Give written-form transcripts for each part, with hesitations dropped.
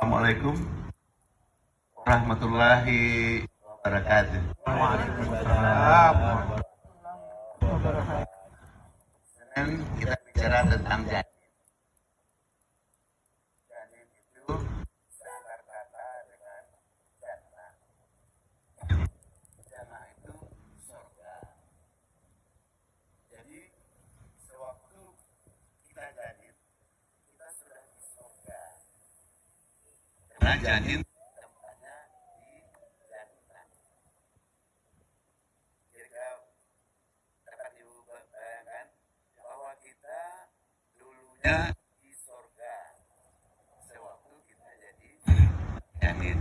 Assalamualaikum warahmatullahi wabarakatuh. Waalaikumsalam. Sekarang kita bicara tentang janin. Janin itu seakar kata dengan jannah. Jannah itu surga. Jadi sewaktu kita janin, kita sudah di surga. Karena janin tempatnya di jannah. Jadi kalau dapat Ibu bayangkan bahwa kita dulunya di surga sewaktu kita jadi janin.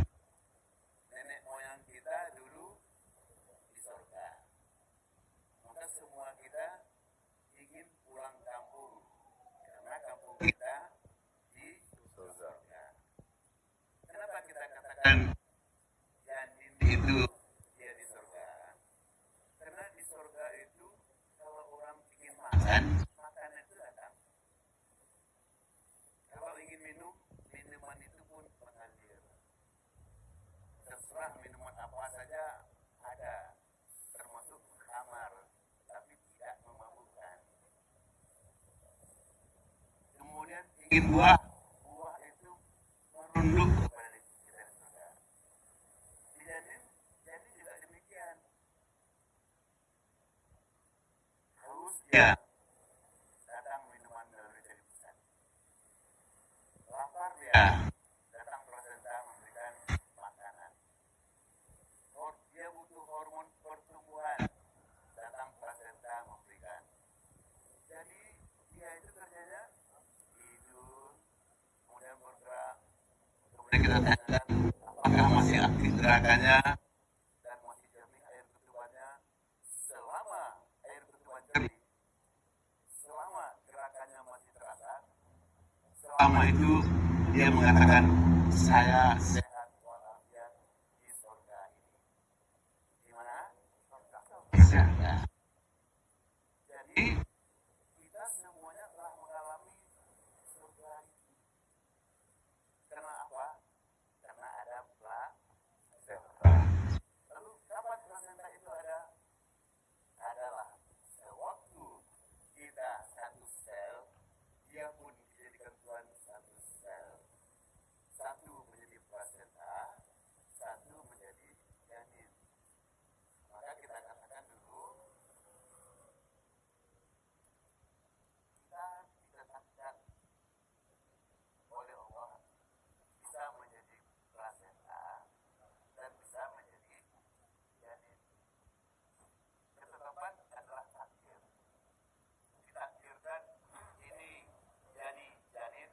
Nenek moyang kita dulu di surga. Maka semua kita ingin pulang kampung karena kampung kita di surga. Kenapa kita katakan janin itu dia di surga? Karena di surga itu kalau orang ingin makan, makan itu datang. Kalau ingin minum, minuman itu pun mengalir. Terserah minuman apa saja ada, termasuk khamar, tapi tidak memabukkan. Kemudian ingin buah, buah itu merunduk kepada kita di surga. Jadi juga demikian. Haus dia, datang minuman melalui dari pusat. Lapar dia, datang plasenta memberikan makanan. Dia butuh hormon pertumbuhan, datang plasenta memberikan. Jadi dia itu kerjanya tidur, kemudian bergerak, kemudian kita tanyakan apakah masih aktif gerakannya dan masih jernih air ketubannya. Selama air ketuban jernih, selama gerakannya masih terasa, selama itu dia mengatakan saya sehat walafiat di surga ini. Di mana? Di surga. Jadi kita semuanya telah mengalami surga itu. Karena apa? Karena ada plasenta. Lalu kapan plasenta itu ada? Adalah sewaktu kita satu sel, dia pun dijadikan Tuhan satu sel. Satu menjadi plasenta, satu menjadi janin. Maka kita katakan dulu, kita ditetapkan oleh Allah bisa menjadi plasenta dan bisa menjadi janin. Ketetapan adalah takdir. Ditakdirkan ini jadi janin,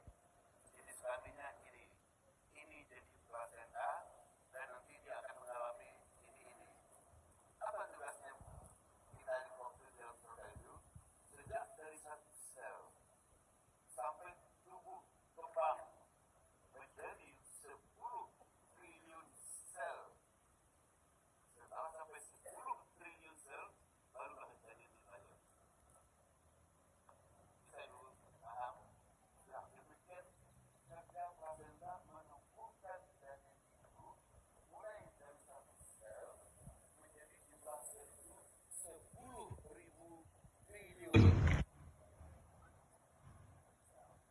jenis kelaminnya ini jadi plasenta, dan nanti dia akan mengalami ini. Apa tugasnya kita di waktu dalam surga itu? Sejak dari satu sel sampai tubuh kembang menjadi 10 triliun sel. Setelah sampai 10 triliun sel, barulah janin dilahir. Bisa dulu paham? Nah, demikian kerja plasenta menumbuhkan janin itu mulai dari satu sel menjadi jumlah sel itu 10.000 triliun.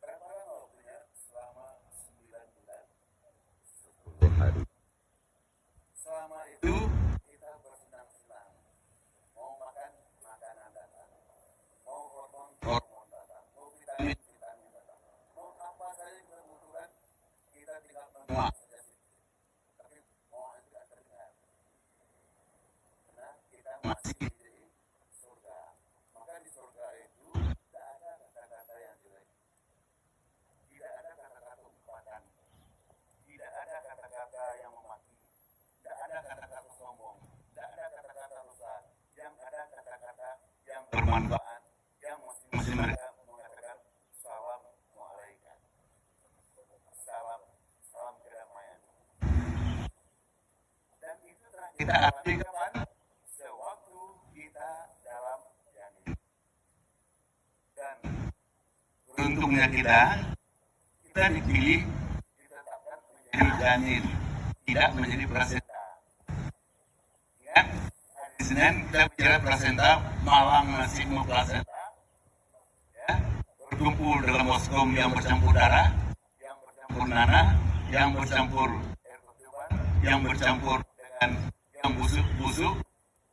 Berapa lama waktunya? Selama 9 bulan 10 hari. Selama itu kita bersenang-senang. Mau makan, makanan datang. Mau hormon datang. Mau vitamin datang. Mau apa saja yang kita butuhkan, kita tinggal menguap saja sedikit. Tapi mau itu tidak terdengar. Karena kita masih di surga. Maka di surga itu tidak ada kata-kata yang jelek. Tidak ada kata-kata umpatan. Tidak ada kata-kata yang memaki. Tidak ada kata-kata sombong. Tidak ada kata-kata rusak. Yang ada kata-kata yang bermanfaat. Yang masing-masing mereka mengatakan salam alaikum. Salam kedamaian. Dan itu telah kita alami kapan? Sewaktu kita dalam janin. Dan beruntungnya kita dipilih, ditetapkan menjadi janin, tidak menjadi plasenta. Ya, hari Senin kita bicara plasenta, malang nasibmu plasenta. Ya, berkumpul dalam oskom yang bercampur darah, yang bercampur nanah, yang bercampur air ketuban, yang bercampur dengan yang busuk-busuk,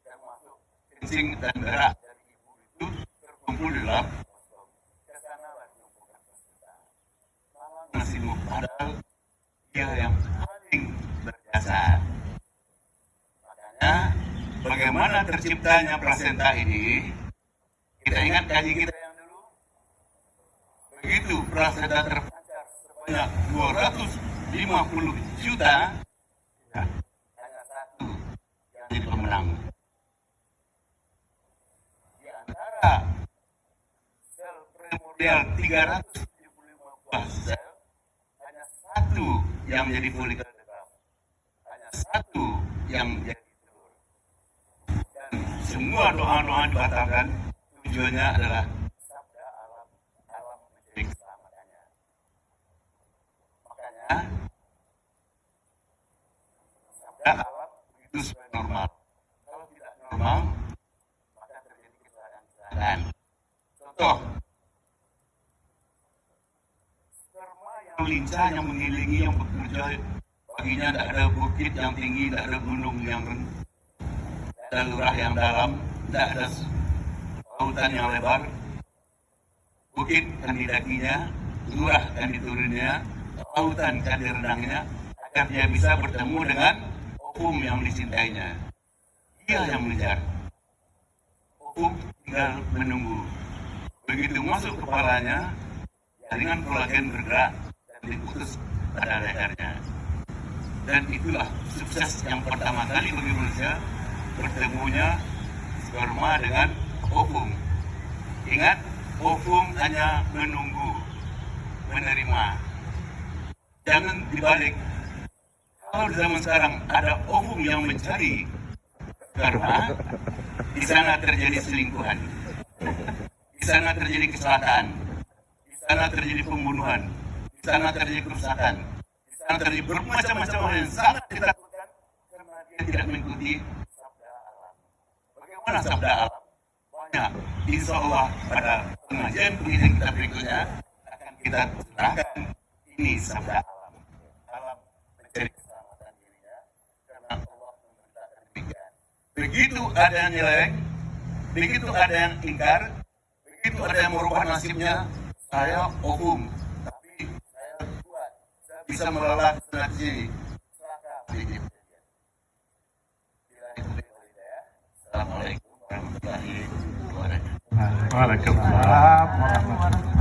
yang masuk kencing dan darah dari ibu itu terkumpul di dalam oskom. Kesanalah tumpukan plasenta. Malang nasibmu, padahal dia yang paling berjasa. Makanya, bagaimana terciptanya plasenta ini? Kita ingat kaji kita yang dulu. Begitu plasenta terpancar sebanyak 250 juta, ya, hanya satu yang jadi pemenang. Di antara sel primordial 375 buah sel, hanya satu yang menjadi folikel tetap, hanya satu yang menjadi telur. Dan semua doa-doa dibatalkan, tujuannya adalah sabda alam, alam menjadi keselamatannya. Makanya sabda alam begitu supaya normal. Kalau tidak normal, maka terjadi kesalahan-kesalahan. Contoh, sperma yang lincah, yang mengelilingi, yang bekerja, baginya tidak ada bukit yang tinggi, tidak ada gunung yang rendah, tidak ada lurah yang dalam, tidak ada lautan yang lebar. Bukit kan di dakinya, lurah kan di turunnya, lautan kan di rendangnya, agar dia bisa bertemu dengan ovum yang dicintainya. Dia yang mengejar. Ovum tinggal menunggu. Begitu masuk kepalanya, jaringan kolagen bergerak dan diputus pada lehernya. Dan itulah sukses yang pertama kali bagi manusia, bertemunya sperma dengan ovum. Ingat, ovum hanya menunggu, menerima. Jangan dibalik. Kalau di zaman sekarang ada ovum yang mencari sperma, di sana terjadi selingkuhan, di sana terjadi kecelakaan, di sana terjadi pembunuhan, di sana terjadi kerusakan, di sana terjadi bermacam-macam hal yang sangat ditakutkan karena dia tidak mengikuti sabda alam. Bagaimana sabda alam? Banyak. Insya Allah pada pengajian kita berikutnya akan kita terangkan ini sabda alam. Alam mencari keselamatan dirinya karena Allah memerintahkan demikian. Begitu ada yang nyeleng, begitu ada yang ingkar, begitu ada yang merubah nasibnya, saya ovum, tapi saya kuat, saya bisa melolak sana sini. Silakan sedikit. Bila itu ya. Assalamualaikum warahmatullahi wabarakatuh. Waalaikumsalam warahmatullahi wabarakatuh.